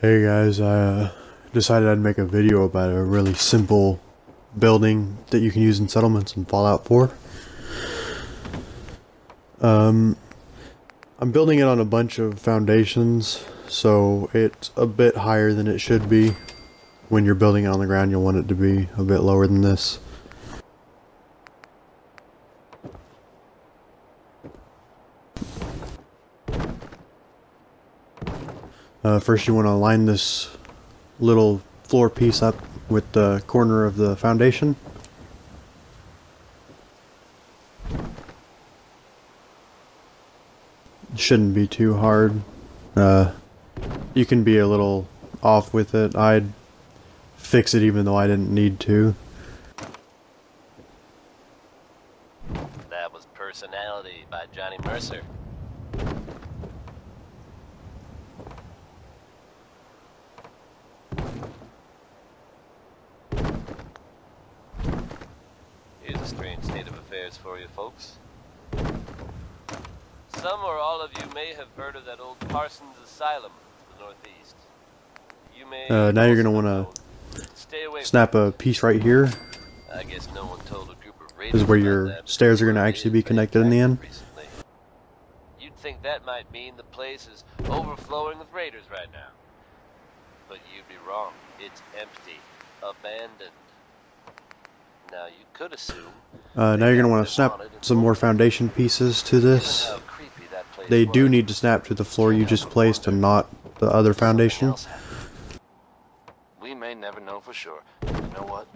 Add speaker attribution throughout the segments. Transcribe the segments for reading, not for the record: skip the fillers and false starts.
Speaker 1: Hey guys, I decided I'd make a video about a really simple building that you can use in settlements in Fallout 4. I'm building it on a bunch of foundations, so it's a bit higher than it should be. When you're building it on the ground, you'll want it to be a bit lower than this. First you want to line this little floor piece up with the corner of the foundation. It shouldn't be too hard. You can be a little off with it. I'd fix it even though I didn't need to.
Speaker 2: That was Personality by Johnny Mercer. Here's a strange state of affairs for you folks. Some or all of you may have heard of that old Parsons Asylum to the northeast. You may
Speaker 1: Now you're going to want to snap a piece right here.
Speaker 2: I guess no one told a group of raiders.
Speaker 1: This is where your stairs are going to actually be connected in the end.
Speaker 2: Recently. You'd think that might mean the place is overflowing with raiders right now. But you'd be wrong. It's empty. Abandoned. Now you could assume...
Speaker 1: Now you're going to want to snap some more foundation pieces to this. They do need to snap to the floor you just placed and not the other foundation.
Speaker 3: We may never know for sure. You know what?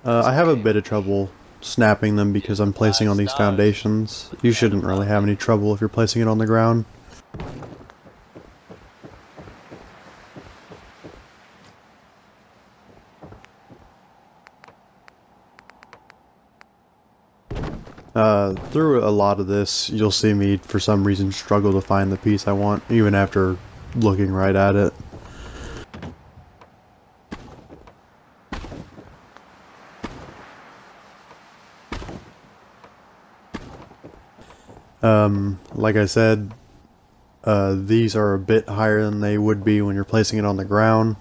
Speaker 1: I have a bit of trouble snapping them because I'm placing on these foundations. You shouldn't really have any trouble if you're placing it on the ground. Through a lot of this, you'll see me, for some reason, struggle to find the piece I want, even after looking right at it. Like I said, these are a bit higher than they would be when you're placing it on the ground,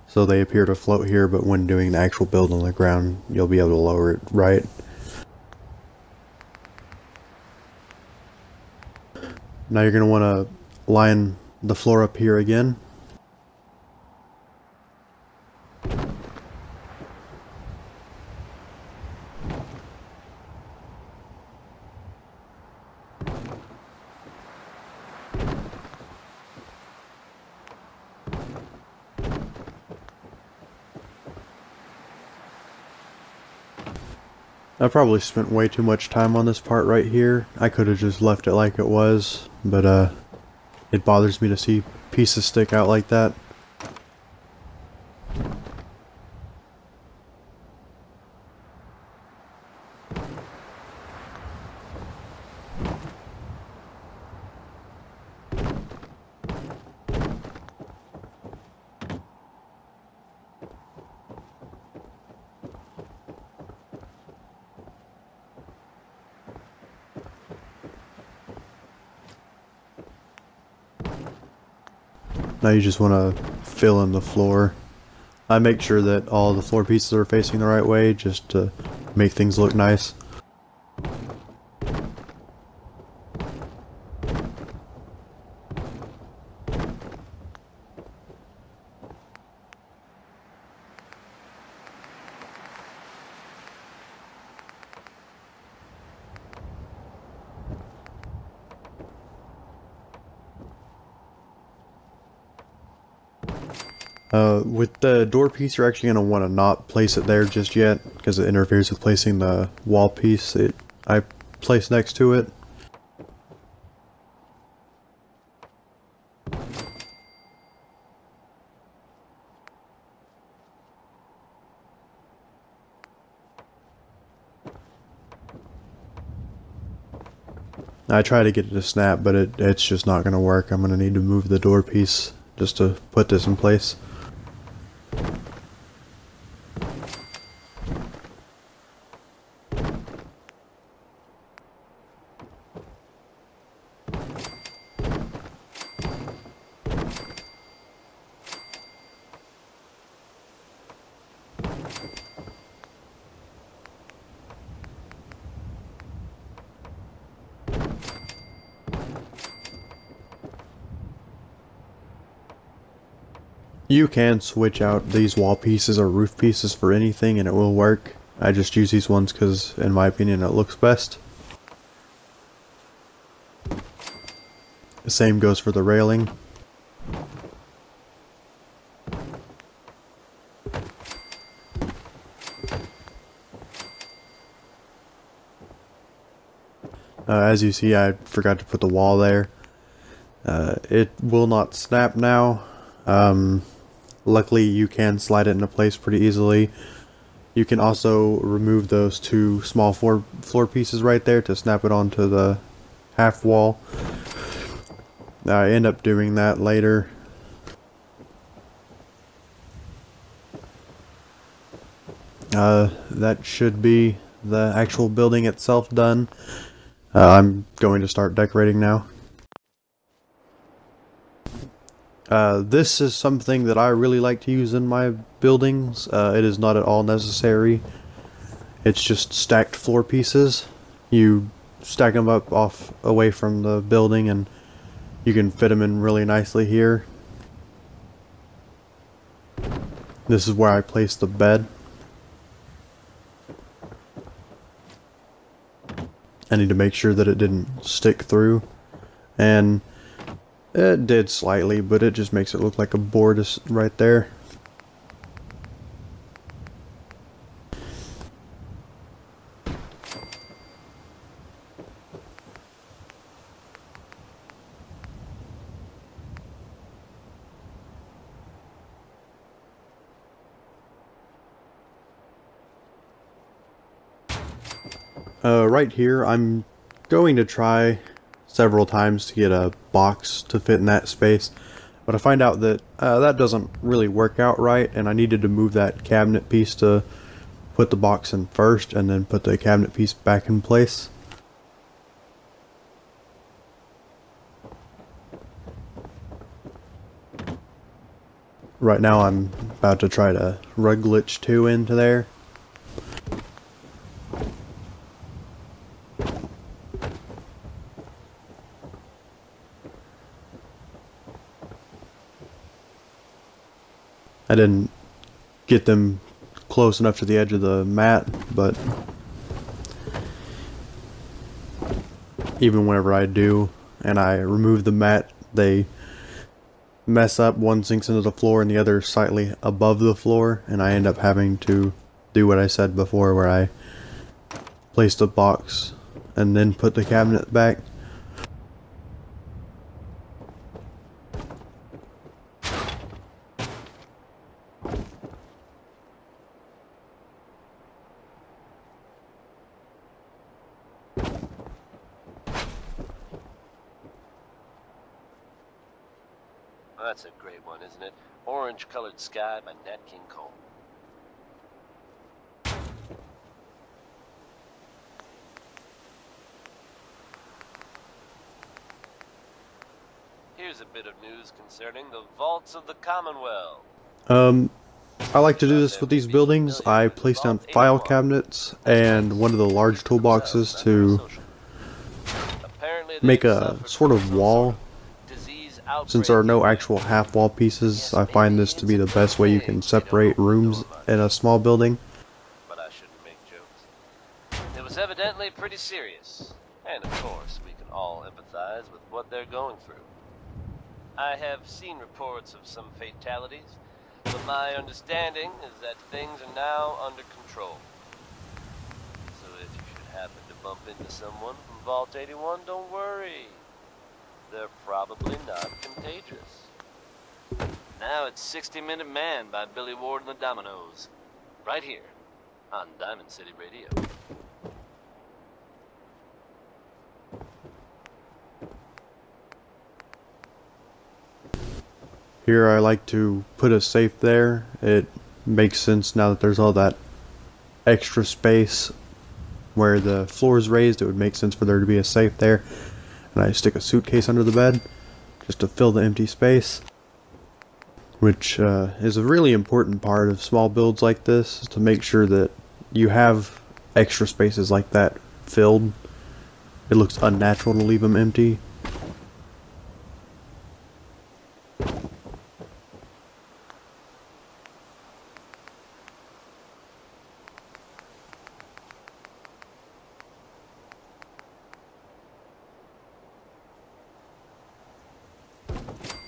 Speaker 1: so they appear to float here, but when doing the actual build on the ground, you'll be able to lower it right. Now you're going to want to line the floor up here again. I probably spent way too much time on this part right here. I could have just left it like it was, but it bothers me to see pieces stick out like that. Now you just want to fill in the floor. I make sure that all the floor pieces are facing the right way just to make things look nice. With the door piece, you're actually going to want to not place it there just yet, because it interferes with placing the wall piece I placed next to it. I try to get it to snap, but it's just not going to work. I'm going to need to move the door piece just to put this in place. You can switch out these wall pieces or roof pieces for anything and it will work. I just use these ones because, in my opinion, it looks best. The same goes for the railing. As you see, I forgot to put the wall there. It will not snap now. Luckily, you can slide it into place pretty easily. You can also remove those two small floor pieces right there to snap it onto the half wall. I end up doing that later. That should be the actual building itself done. I'm going to start decorating now. This is something that I really like to use in my buildings. It is not at all necessary. It's just stacked floor pieces. You stack them up away from the building and you can fit them in really nicely here. This is where I place the bed. I need to make sure that it didn't stick through, and it did slightly, but it just makes it look like a board is right there. Right here, I'm going to try several times to get a box to fit in that space, but I find out that that doesn't really work out right, and I needed to move that cabinet piece to put the box in first and then put the cabinet piece back in place. Right now I'm about to try to rug glitch 2 into there. I didn't get them close enough to the edge of the mat, but even whenever I do and I remove the mat, they mess up. One sinks into the floor and the other slightly above the floor, and I end up having to do what I said before, where I place the box and then put the cabinet back.
Speaker 2: That's a great one, isn't it? Orange Colored Sky by Nat King Cole. Here's a bit of news concerning the vaults of the Commonwealth.
Speaker 1: I like to do this with these buildings. I place down file cabinets and one of the large toolboxes to make a sort of wall. Since there are no actual half wall pieces, I find this to be the best way you can separate rooms in a small building.
Speaker 2: But I shouldn't make jokes. It was evidently pretty serious, and of course we can all empathize with what they're going through. I have seen reports of some fatalities, but my understanding is that things are now under control. So if you should happen to bump into someone from Vault 81, don't worry. They're probably not contagious. Now it's 60-Minute Man by Billy Ward and the Dominoes. Right here on Diamond City Radio.
Speaker 1: Here I like to put a safe there. It makes sense now that there's all that extra space where the floor is raised. It would make sense for there to be a safe there. And I stick a suitcase under the bed just to fill the empty space, which is a really important part of small builds like this, is to make sure that you have extra spaces like that filled. It looks unnatural to leave them empty.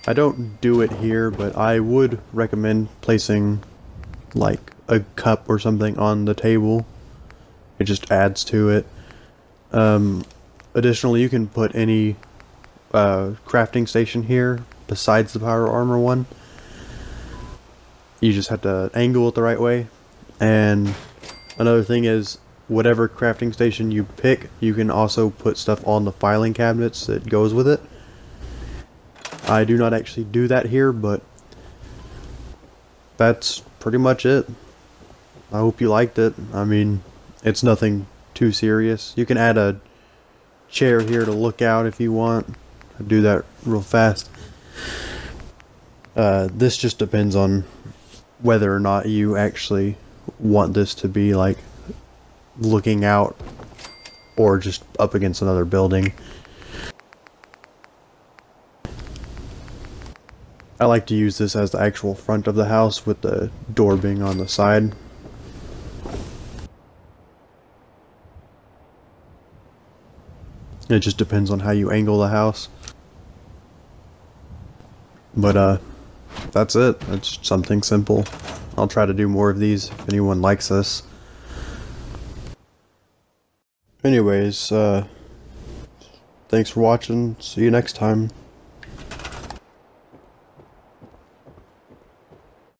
Speaker 1: I don't do it here, but I would recommend placing like a cup or something on the table. It just adds to it. Additionally, you can put any crafting station here besides the power armor one. You just have to angle it the right way. And another thing is, whatever crafting station you pick, you can also put stuff on the filing cabinets that goes with it. I do not actually do that here, but that's pretty much it. I hope you liked it. I mean, it's nothing too serious. You can add a chair here to look out if you want. I'll do that real fast. This just depends on whether or not you actually want this to be like looking out or just up against another building. I like to use this as the actual front of the house with the door being on the side. It just depends on how you angle the house. But that's it. It's something simple. I'll try to do more of these if anyone likes this. Anyways, thanks for watching. See you next time.